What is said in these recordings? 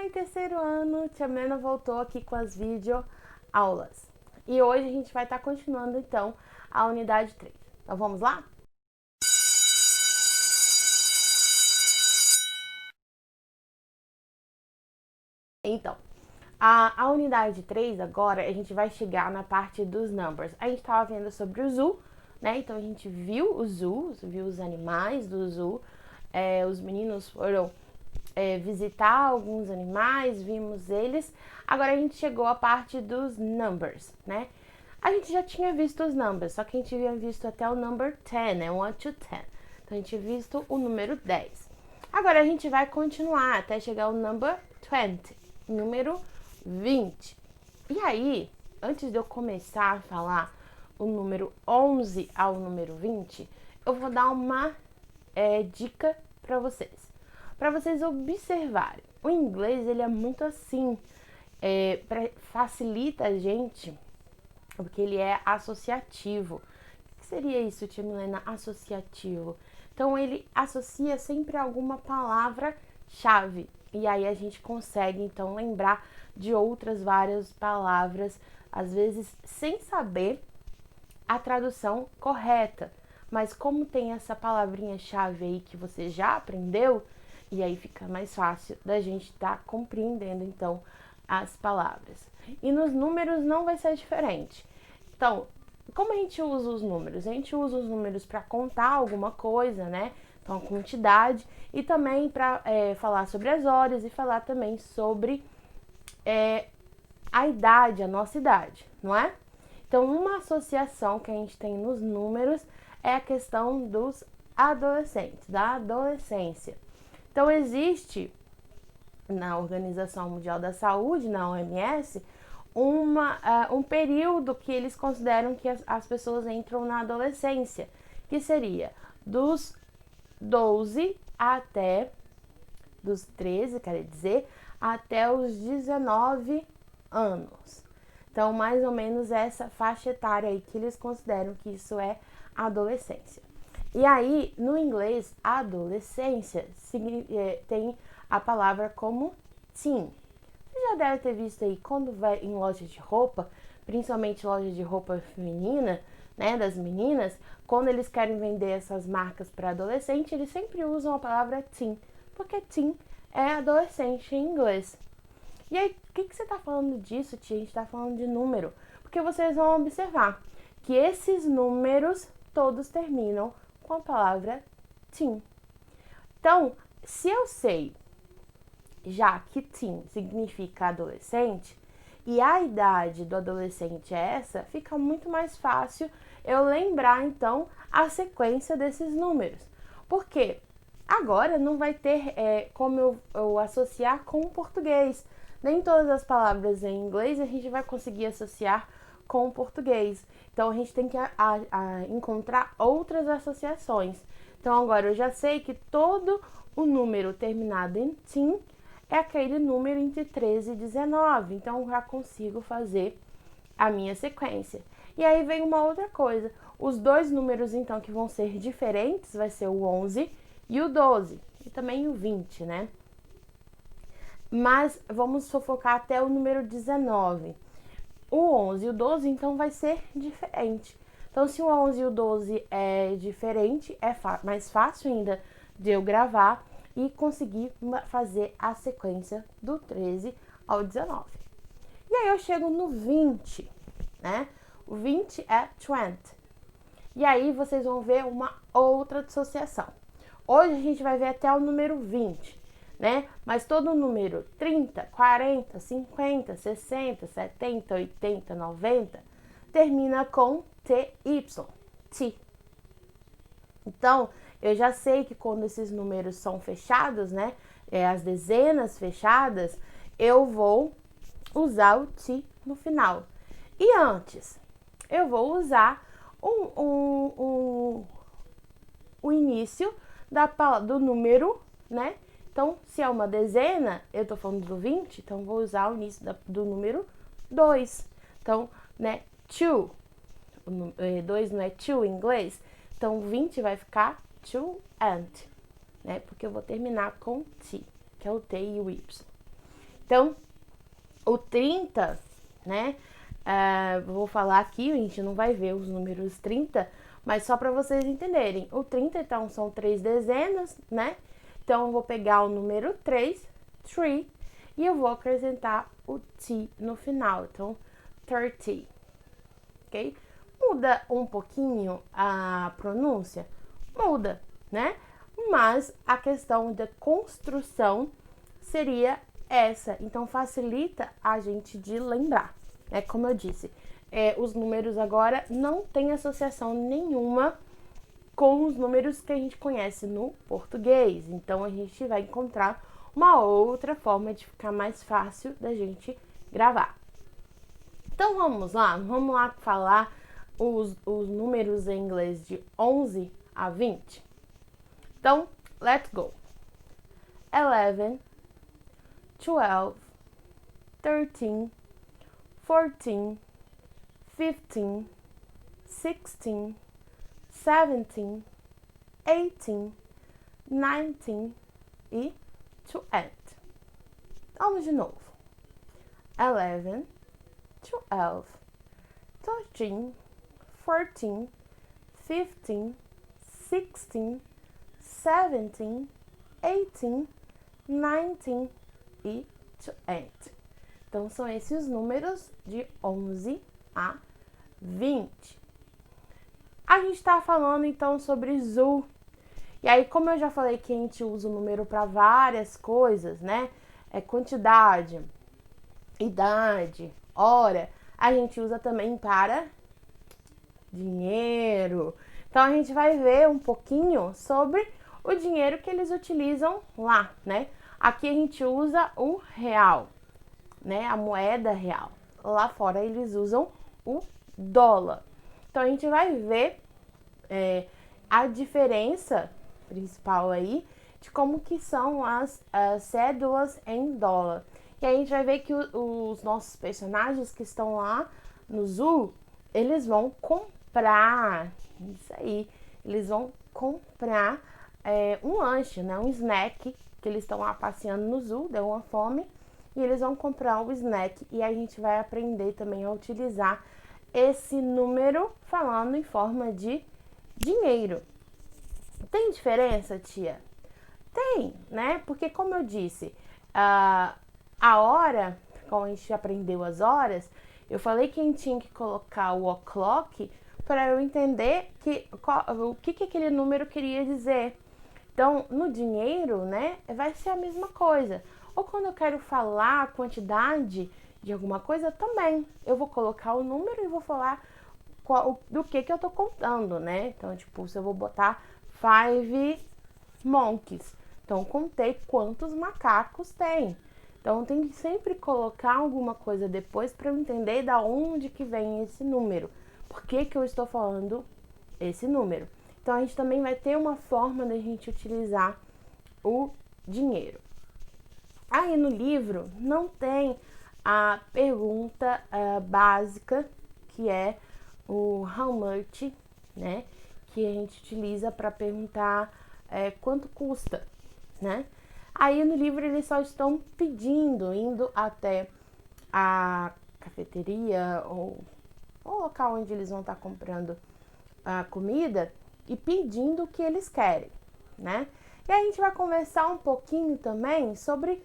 Oi, terceiro ano! Tia Mena voltou aqui com as videoaulas. E hoje a gente vai estar continuando, então, a unidade 3. Então, vamos lá? Então, a unidade 3 agora, a gente vai chegar na parte dos numbers. A gente estava vendo sobre o zoo, né? Então, a gente viu o zoo, viu os animais do zoo. Os meninos foram visitar alguns animais, vimos eles. Agora a gente chegou à parte dos numbers, né? A gente já tinha visto os numbers, só que a gente havia visto até o number 10, né? 1 to 10. Então a gente tinha visto o número 10. Agora a gente vai continuar até chegar ao number 20, número 20. E aí, antes de eu começar a falar o número 11 ao número 20, eu vou dar uma dica para vocês observarem. O inglês, ele é muito assim, facilita a gente, porque ele é associativo. O que seria isso, tia Milena? Associativo. Então, ele associa sempre alguma palavra-chave. E aí a gente consegue, então, lembrar de outras várias palavras, às vezes sem saber a tradução correta. Mas como tem essa palavrinha-chave aí que você já aprendeu, e aí fica mais fácil da gente estar compreendendo, então, as palavras. E nos números não vai ser diferente. Então, como a gente usa os números? A gente usa os números para contar alguma coisa, né? Então, a quantidade, e também para falar sobre as horas e falar também sobre a idade, a nossa idade, não é? Então, uma associação que a gente tem nos números é a questão dos adolescentes, da adolescência. Então, existe na Organização Mundial da Saúde, na OMS, um período que eles consideram que as pessoas entram na adolescência, que seria dos 12 até, dos 13, quer dizer, até os 19 anos. Então, mais ou menos essa faixa etária aí que eles consideram que isso é adolescência. E aí, no inglês, adolescência tem a palavra como teen. Você já deve ter visto aí quando vai em loja de roupa, principalmente loja de roupa feminina, né, das meninas, quando eles querem vender essas marcas para adolescente, eles sempre usam a palavra teen, porque teen é adolescente em inglês. E aí, o que você está falando disso, tia? A gente está falando de número. Porque vocês vão observar que esses números todos terminam com a palavra teen. Então, se eu sei já que teen significa adolescente e a idade do adolescente é essa, fica muito mais fácil eu lembrar então a sequência desses números. Por quê? Agora não vai ter como eu associar com o português. Nem todas as palavras em inglês a gente vai conseguir associar com o português. Então a gente tem que encontrar outras associações. Então agora eu já sei que todo o número terminado em teen é aquele número entre 13 e 19. Então eu já consigo fazer a minha sequência. E aí vem uma outra coisa. Os dois números então que vão ser diferentes vai ser o 11 e o 12. E também o 20, né? Mas vamos focar até o número 19. O 11 e o 12, então, vai ser diferente. Então, se o 11 e o 12 é diferente, é mais fácil ainda de eu gravar e conseguir fazer a sequência do 13 ao 19. E aí eu chego no 20, né? O 20 é 20. E aí vocês vão ver uma outra dissociação. Hoje a gente vai ver até o número 20, né? Mas todo número 30, 40, 50, 60, 70, 80, 90 termina com TY, T. Então, eu já sei que quando esses números são fechados, né? As dezenas fechadas, eu vou usar o T no final. E antes, eu vou usar o início do número, né? Então, se é uma dezena, eu tô falando do 20, então vou usar o início do número 2. Então, né, 2. 2 não é two em inglês? Então, 20 vai ficar to and, né? Porque eu vou terminar com T, que é o T e o Y. Então, o 30, né? Vou falar aqui, a gente não vai ver os números 30, mas só para vocês entenderem. O 30, então, são 3 dezenas, né? Então, eu vou pegar o número 3, e eu vou acrescentar o T no final. Então, 30, ok? Muda um pouquinho a pronúncia? Muda, né? Mas a questão da construção seria essa. Então, facilita a gente de lembrar. Como eu disse, os números agora não têm associação nenhuma com os números que a gente conhece no português. Então, a gente vai encontrar uma outra forma de ficar mais fácil da gente gravar. Então, vamos lá falar os números em inglês de 11 a 20. Então, let's go. 11, 12, 13, 14, 15, 16, 17, 18, 19 e 20. Vamos de novo. 11, 12, 13, 14, 15, 16, 17, 18, 19 e 20. Então, são esses os números de 11 a 20. A gente está falando, então, sobre ZUL. E aí, como eu já falei que a gente usa o número para várias coisas, né? Quantidade, idade, hora. A gente usa também para dinheiro. Então, a gente vai ver um pouquinho sobre o dinheiro que eles utilizam lá, né? Aqui a gente usa o real, né? A moeda real. Lá fora eles usam o dólar. Então, a gente vai ver a diferença principal aí de como que são as cédulas em dólar. E aí a gente vai ver que os nossos personagens que estão lá no ZUL, eles vão comprar, isso aí, eles vão comprar um lanche, né, um snack, que eles estão lá passeando no ZUL, deu uma fome, e eles vão comprar o snack. E a gente vai aprender também a utilizar esse número falando em forma de dinheiro. Tem diferença, tia? Tem, né? Porque, como eu disse, a hora, como a gente aprendeu as horas, eu falei que a gente tinha que colocar o o'clock para eu entender o que aquele número queria dizer. Então, no dinheiro, né, vai ser a mesma coisa. Ou quando eu quero falar a quantidade de alguma coisa, também. Eu vou colocar o número e vou falar do que eu tô contando, né? Então, tipo, se eu vou botar 5 monkeys. Então, contei quantos macacos tem. Então, tem que sempre colocar alguma coisa depois para eu entender da onde que vem esse número. Por que eu estou falando esse número? Então, a gente também vai ter uma forma da gente utilizar o dinheiro. Aí no livro não tem a pergunta básica, que é o how much, né? Que a gente utiliza para perguntar quanto custa, né? Aí no livro eles só estão pedindo, indo até a cafeteria ou o local onde eles vão estar comprando a comida e pedindo o que eles querem, né? E a gente vai conversar um pouquinho também sobre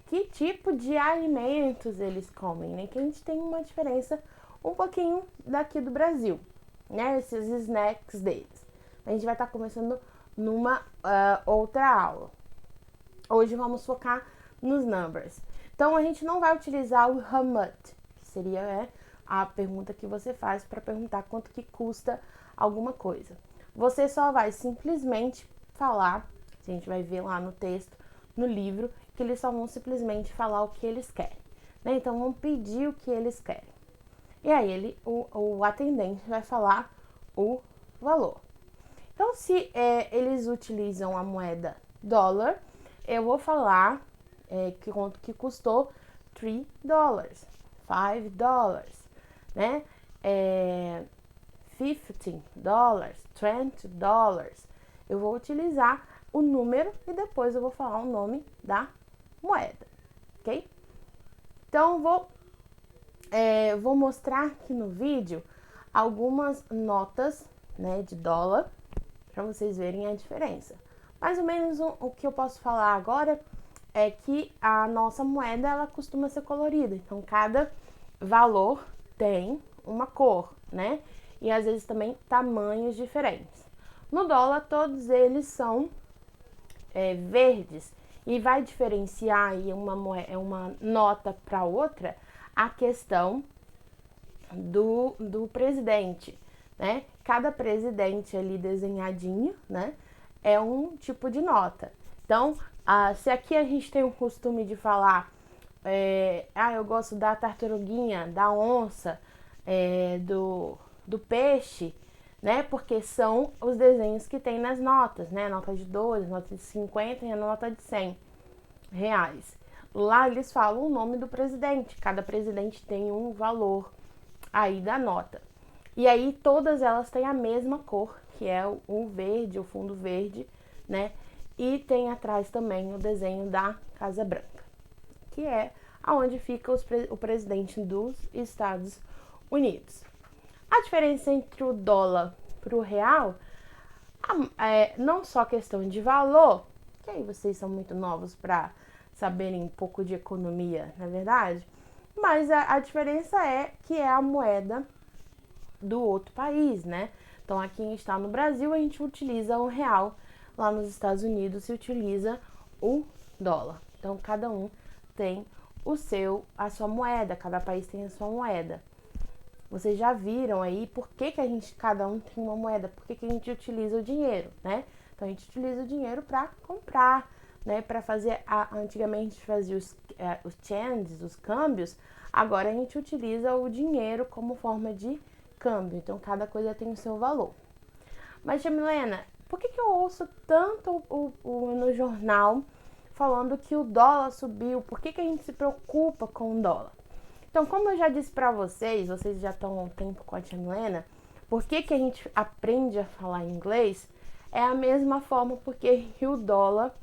que tipo de alimentos eles comem, né? Que a gente tem uma diferença um pouquinho daqui do Brasil, né? Esses snacks deles. A gente vai estar conversando numa outra aula. Hoje vamos focar nos numbers. Então, a gente não vai utilizar o how much, que seria a pergunta que você faz para perguntar quanto que custa alguma coisa. Você só vai simplesmente falar, a gente vai ver lá no texto, no livro, que eles só vão simplesmente falar o que eles querem, né? Então, vão pedir o que eles querem. E aí, o atendente vai falar o valor. Então, se eles utilizam a moeda dólar, eu vou falar que quanto que custou $3, $5, né? $15, $20. Eu vou utilizar o número e depois eu vou falar o nome da moeda, ok? Então, vou mostrar aqui no vídeo algumas notas, né, de dólar, para vocês verem a diferença. Mais ou menos o que eu posso falar agora é que a nossa moeda, ela costuma ser colorida. Então, cada valor tem uma cor, né? E às vezes também tamanhos diferentes. No dólar, todos eles são verdes. E vai diferenciar aí uma nota para outra a questão do presidente, né? Cada presidente ali desenhadinho, né? É um tipo de nota. Então, se aqui a gente tem o costume de falar, eu gosto da tartaruguinha, da onça, do peixe, né? Porque são os desenhos que tem nas notas, né? Nota de 2, nota de 50 e a nota de 100 reais. Lá eles falam o nome do presidente. Cada presidente tem um valor aí da nota. E aí todas elas têm a mesma cor, que é o verde, o fundo verde, né? E tem atrás também o desenho da Casa Branca, que é aonde fica o presidente dos Estados Unidos. A diferença entre o dólar para o real não só questão de valor, que aí vocês são muito novos para saberem um pouco de economia, na verdade, mas a diferença é que é a moeda do outro país, né? Então aqui está no Brasil, a gente utiliza o real, lá nos Estados Unidos se utiliza o dólar. Então cada um tem a sua moeda, cada país tem a sua moeda. Vocês já viram aí por que cada um tem uma moeda, por que a gente utiliza o dinheiro, né? Então a gente utiliza o dinheiro para comprar, né? Para fazer, antigamente fazia os changes, os câmbios, agora a gente utiliza o dinheiro como forma de câmbio, então cada coisa tem o seu valor. Mas, Tia Milena, por que eu ouço tanto no jornal falando que o dólar subiu? Por que a gente se preocupa com o dólar? Então, como eu já disse para vocês já estão há um tempo com a Tia Milena, por que a gente aprende a falar inglês? É a mesma forma porque o dólar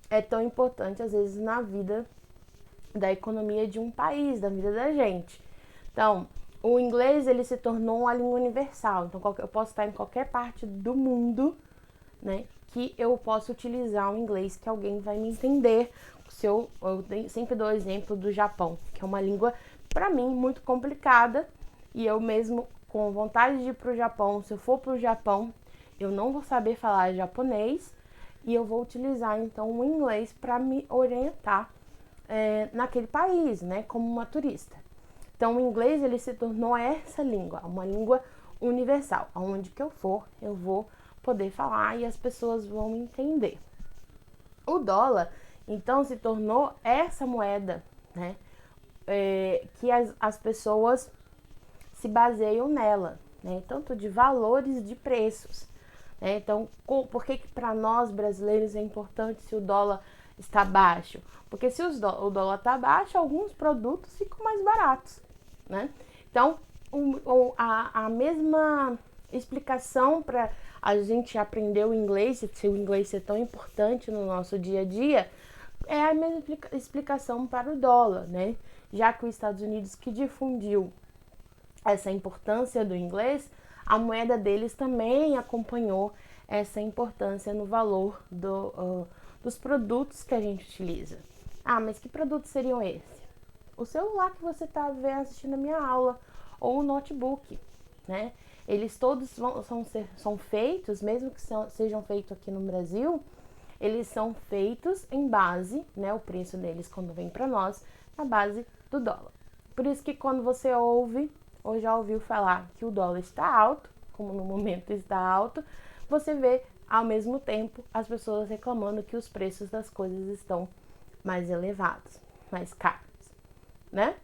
é tão importante, às vezes, na vida da economia de um país, da vida da gente. Então, o inglês, ele se tornou uma língua universal. Então, eu posso estar em qualquer parte do mundo, né, que eu posso utilizar o inglês, que alguém vai me entender. Eu sempre dou o exemplo do Japão, que é uma língua, para mim, muito complicada. E eu mesmo, com vontade de ir para o Japão, se eu for para o Japão, eu não vou saber falar japonês. E eu vou utilizar, então, o inglês para me orientar naquele país, né, como uma turista. Então, o inglês, ele se tornou essa língua, uma língua universal. Aonde que eu for, eu vou poder falar e as pessoas vão entender. O dólar, então, se tornou essa moeda, né, que as pessoas se baseiam nela, né, tanto de valores, de preços. Né? Então, por que para nós brasileiros é importante se o dólar está baixo? Porque se o dólar está baixo, alguns produtos ficam mais baratos, né? Então, a mesma explicação para a gente aprender o inglês, se o inglês é tão importante no nosso dia a dia, é a mesma explicação para o dólar, né? Já que os Estados Unidos que difundiu essa importância do inglês, a moeda deles também acompanhou essa importância no valor dos produtos que a gente utiliza. Mas que produtos seriam esses? O celular que você está assistindo a minha aula, ou o notebook, né? Eles todos são feitos, mesmo que sejam feitos aqui no Brasil, eles são feitos em base, né? O preço deles, quando vem para nós, na base do dólar. Por isso que quando você ouve ou já ouviu falar que o dólar está alto, como no momento está alto, você vê ao mesmo tempo as pessoas reclamando que os preços das coisas estão mais elevados, mais caros, né?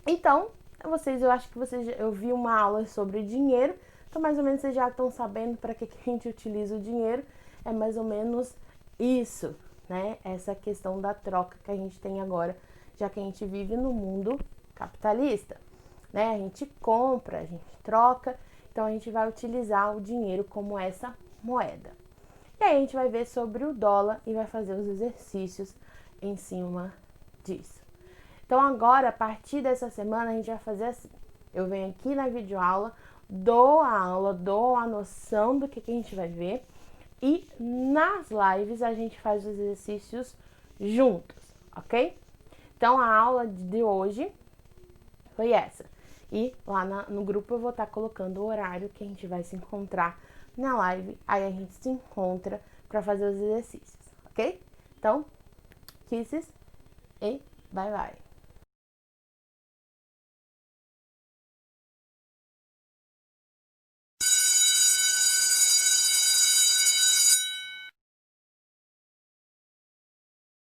Então, eu acho que eu vi uma aula sobre dinheiro, então mais ou menos vocês já estão sabendo para que a gente utiliza o dinheiro, é mais ou menos isso, né? Essa questão da troca que a gente tem agora, já que a gente vive no mundo capitalista, né? A gente compra, a gente troca, então a gente vai utilizar o dinheiro como essa moeda. E aí a gente vai ver sobre o dólar e vai fazer os exercícios em cima disso. Então agora, a partir dessa semana, a gente vai fazer assim. Eu venho aqui na videoaula, dou a aula, dou a noção do que a gente vai ver. E nas lives a gente faz os exercícios juntos, ok? Então a aula de hoje foi essa. E lá no grupo eu vou estar colocando o horário que a gente vai se encontrar na live. Aí a gente se encontra para fazer os exercícios, ok? Então, kisses e bye bye.